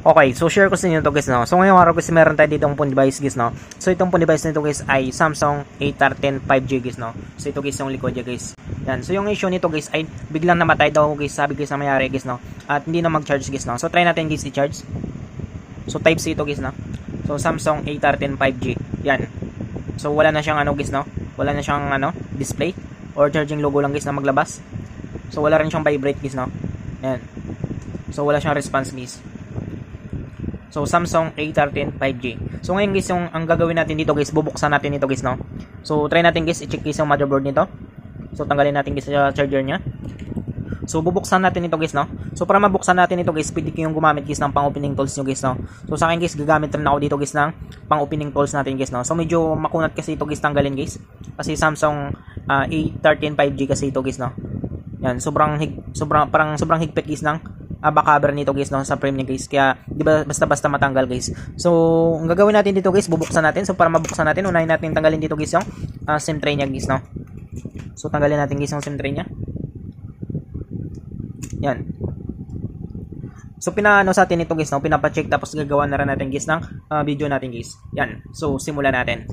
Okay, so share ko sa inyo to guys, no. So ngayong araw guys, meron tayo ditong phone device guys, no. So itong phone device nito guys ay Samsung A13 5G guys, no. So ito guys yung likod niya guys. Yan. So yung issue nito guys ay biglang namatay daw guys, sabi guys na mayari guys, no. At hindi na mag-charge guys, no. So try natin guys i-charge. So type C ito guys, no. So Samsung A13 5G. Yan. So wala na siyang ano guys, no. Wala na siyang ano, display or charging logo lang guys na maglabas. So wala rin siyang vibrate guys, no. Yan. So wala siyang response guys. So Samsung A13 5G. So ngayon guys, yung ang gagawin natin dito guys, bubuksan natin ito guys, no. So try natin guys, i-check guys yung motherboard nito. So tanggalin natin guys yung charger niya. So bubuksan natin ito guys, no. So para mabuksan natin ito guys, pwede kayong gumamit guys ng pang-opening tools nyo guys, no. So sa akin guys, gagamit rin ako dito guys ng pang-opening tools natin guys, no. So medyo makunat kasi ito guys tanggalin guys. Kasi Samsung A13 5G kasi ito guys, no. Yan, sobrang higpit guys ng cover nito guys, no, sa frame niya guys. Kaya di ba basta-basta matanggal guys. So ang gagawin natin dito guys, bubuksan natin. So para mabuksan natin, unahin natin tanggalin dito guys yung SIM tray niya guys, no. So tanggalin natin guys yung SIM tray niya. Yan. So pinaano sa atin ito guys, no, pinapa-check tapos gagawa na rin natin guys ng video natin guys. Yan. So simulan natin.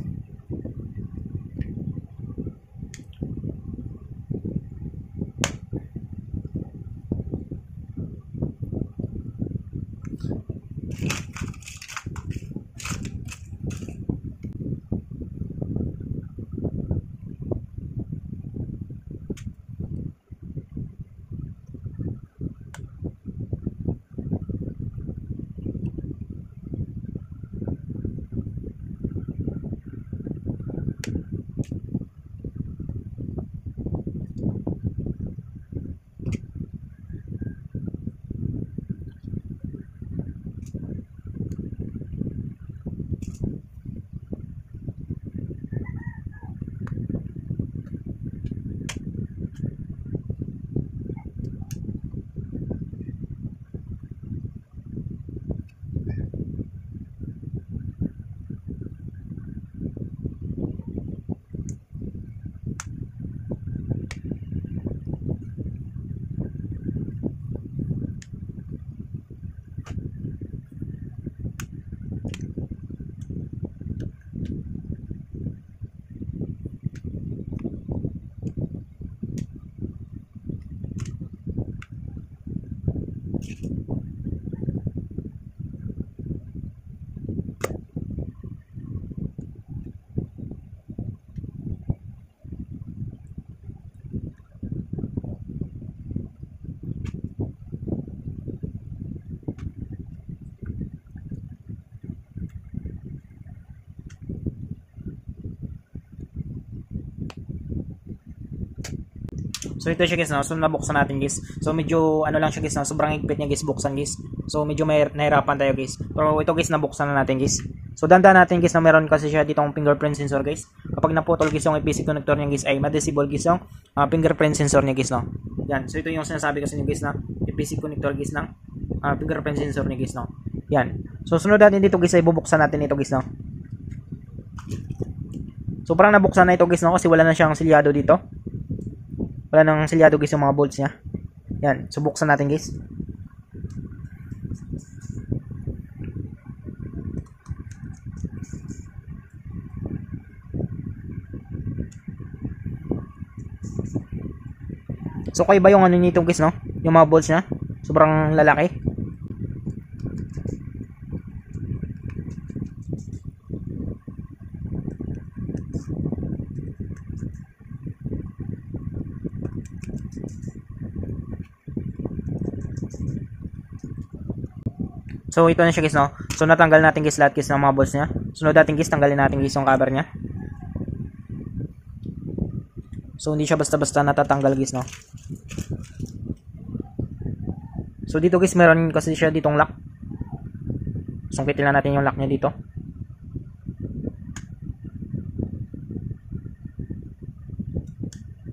So ito siya guys, no. So nabuksan natin guys. So medyo ano lang siya guys, no. Sobrang higpit niya guys buksan guys. So medyo may nahirapan tayo guys. Pero ito guys, nabuksan na natin guys. So dandan natin guys na meron kasi siya ditong fingerprint sensor guys. Kapag naputol guys yung EPC connector niya guys ay ma-disable guys yung fingerprint sensor niya guys, no. Yan. So ito yung sinasabi ko sa inyo guys na EPC connector guys ng fingerprint sensor niya guys, no. Yan. So sunod natin dito guys ay bubuksan natin ito guys, no. So parang nabuksan na ito guys, no, kasi wala na siyang selyado dito. Wala nang selyado guys yung mga bolts niya. Yan. So buksan natin guys. So kaya ba yung ano nito guys, no? Yung mga bolts niya. Sobrang lalaki. So ito na siya guys, no. So natanggal natin guys lahat guys ng mga bolts niya. Sunod natin guys, tanggalin natin guys yung cover niya. So hindi siya basta-basta natatanggal guys, no. So dito guys, meron kasi siya ditong lock. Sungkitin lang natin yung lock niya dito.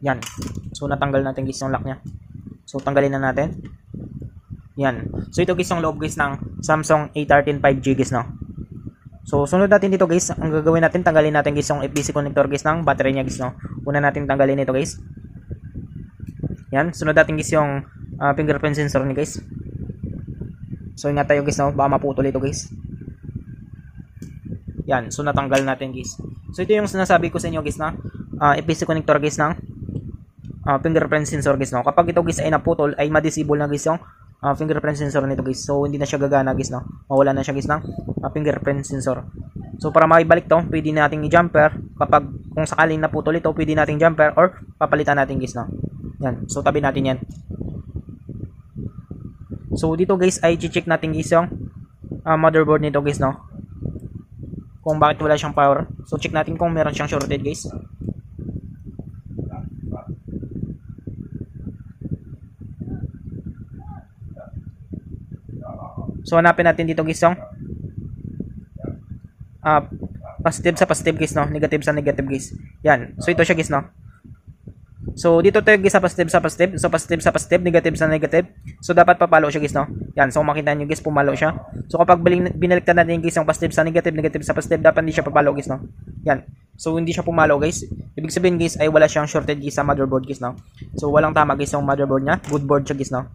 Yan. So natanggal natin guys yung lock niya. So tanggalin na natin. Yan. So ito guys yung loob guys ng Samsung A13 5G guys, no. So sunod natin dito guys, ang gagawin natin, tanggalin natin guys yung FBC connector guys ng battery niya guys, no. Una natin tanggalin ito guys. Yan. Sunod natin guys yung fingerprint sensor niya guys. So ingat tayo guys, no? Baka maputol ito guys. Yan, so natanggal natin guys. So ito yung sinasabi ko sa inyo guys na EPC connector guys ng fingerprint sensor guys, no? Kapag ito guys ay naputol, ay ma-disable na guys yung fingerprint sensor nito guys. So hindi na siya gagana guys, no? Mawala na siya guys ng fingerprint sensor. So para maibalik to, pwede nating i-jumper. Kapag kung sakaling naputol ito, pwede nating jumper or papalitan natin guys, no? Yan, so tabi natin yan. So dito guys ay check natin guys yung motherboard nito guys, no? Kung bakit wala siyang power. So check natin kung meron siyang shorted guys. So hanapin natin dito guys yung positive sa positive guys, no? Negative sa negative guys. Yan. So ito siya guys, no? So dito tayo guys sa positive sa positive. So positive sa positive, negative sa negative. So dapat papalo siya guys, no? Yan. So makita niyo guys, pumalo siya. So kapag binaliktad natin guys yung positive sa negative, negative sa positive, dapat hindi siya papalo guys, no? Yan. So hindi siya pumalo guys. Ibig sabihin guys ay wala siyang shorted guys sa motherboard guys, no? So walang tama guys yung motherboard niya. Good board siya guys, no?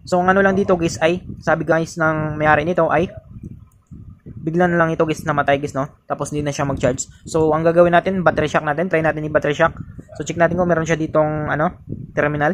So ang ano lang dito guys ay, sabi guys ng may-ari nito ay bigla na lang ito guys namatay guys, no? Tapos hindi na siya mag-charge. So ang gagawin natin, battery shock natin. Try natin i-battery shock. So check natin kung meron siya ditong ano, terminal.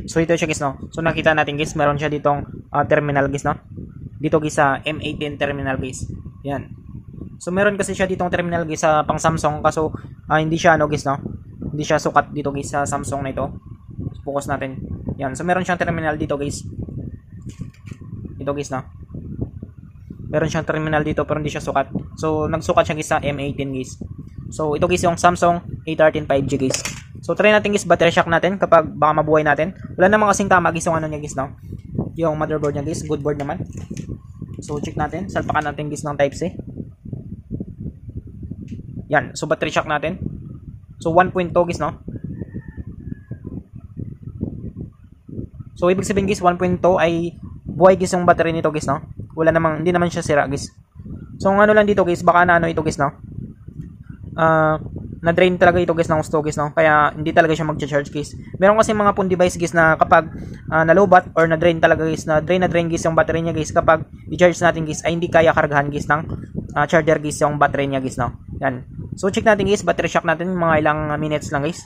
So ito siya guys, no? So nakita natin guys, meron siya ditong terminal guys, no? Dito guys sa M18 terminal guys. Yan. So meron kasi siya ditong terminal guys sa pang Samsung, kaso hindi siya ano guys, no? Hindi siya sukat dito guys sa Samsung na ito. So, focus natin. Yan. So meron siyang terminal dito guys. Ito guys, no? Meron siyang terminal dito pero hindi siya sukat. So nagsukat siya guys sa M18 guys. So ito guys yung Samsung A13 5G guys. So try natin guys battery shock natin kapag baka mabuhay natin. Wala namang kasing tama guys yung ano niya guys, no? Yung motherboard niya guys, good board naman. So check natin, salpakan natin guys ng type C. Yan, so battery shock natin. So 1.2 guys, no? So ibig sabihin guys 1.2 ay buhay guys yung battery nito guys, no? Wala namang, hindi naman siya sira guys. So ang ano lang dito guys, baka na ano ito guys, no? Na-drain talaga ito guys ng gusto guys, no? Kaya hindi talaga siya mag-charge guys. Meron kasi mga phone device guys na kapag na-lowbat or na-drain talaga guys, na-drain guys yung battery niya guys, kapag i-charge natin guys ay hindi kaya kargahan guys ng charger guys yung battery niya guys, no? Yan. So check natin guys, battery shock natin mga ilang minutes lang guys.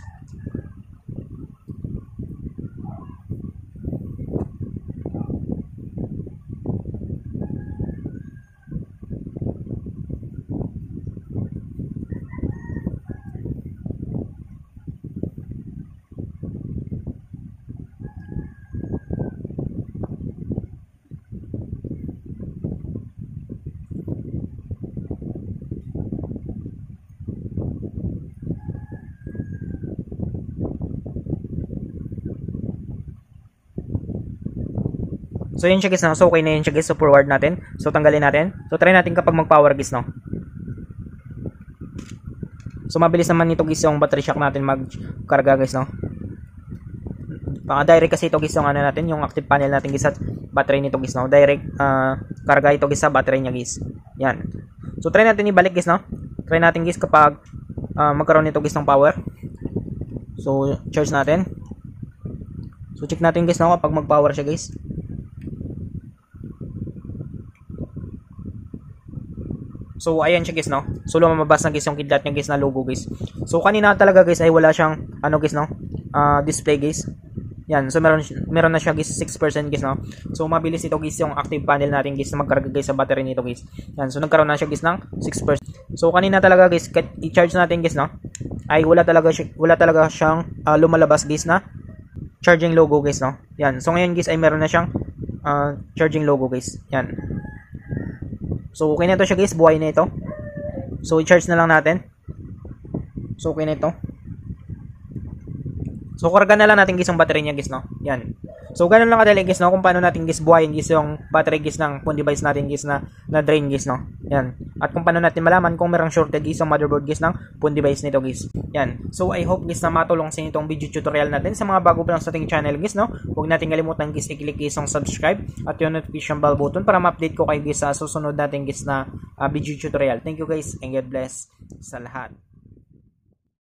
So yun siya guys, no? So okay na yun siya guys. So forward natin. So tanggalin natin. So try natin kapag mag-power guys, no? So mabilis naman nito guys yung battery shock natin mag-karga guys, no? Direct kasi ito guys yung ano natin, yung active panel natin guys sa battery nito guys, no? Direct karga ito guys sa battery niya guys. Yan. So try natin ibalik guys, no? Try natin guys kapag magkaroon nito guys ng power. So charge natin. So check natin guys, no? Kapag mag-power siya guys. So ayan siya guys, no? So lumabas na guys yung kidlat niya guys na logo guys. So kanina talaga guys ay wala siyang ano guys, no? Display guys. Yan. So meron na siya guys 6% guys, no? So mabilis ito guys yung active panel natin guys na magkarga guys sa battery nito guys. Yan. So nagkaroon na siya guys ng 6%. So kanina talaga guys i-charge natin guys, no? Ay wala talaga siyang lumalabas guys na charging logo guys, no? Yan. So ngayon guys ay meron na siyang charging logo guys. Yan. So okay na ito siya guys, buhay na ito. So i-charge na lang natin. So okay na ito. So karga na lang natin guys yung battery niya guys, no. Yan. So ganun lang kadali guys, no, kung paano natin guys buhayin guys yung battery guys ng phone device natin guys na drain guys, no. Yan. At kung paano natin malaman kung merong shorted guys yung motherboard guys ng phone device nito guys. Yan. So I hope guys na matulong sa inyo itong video tutorial natin. Sa mga bago pa lang sa ating channel guys, no, huwag natin kalimutan guys i-click guys yung subscribe at yung notification bell button para ma-update ko kayo guys sa susunod natin guys na video tutorial. Thank you guys and God bless sa lahat.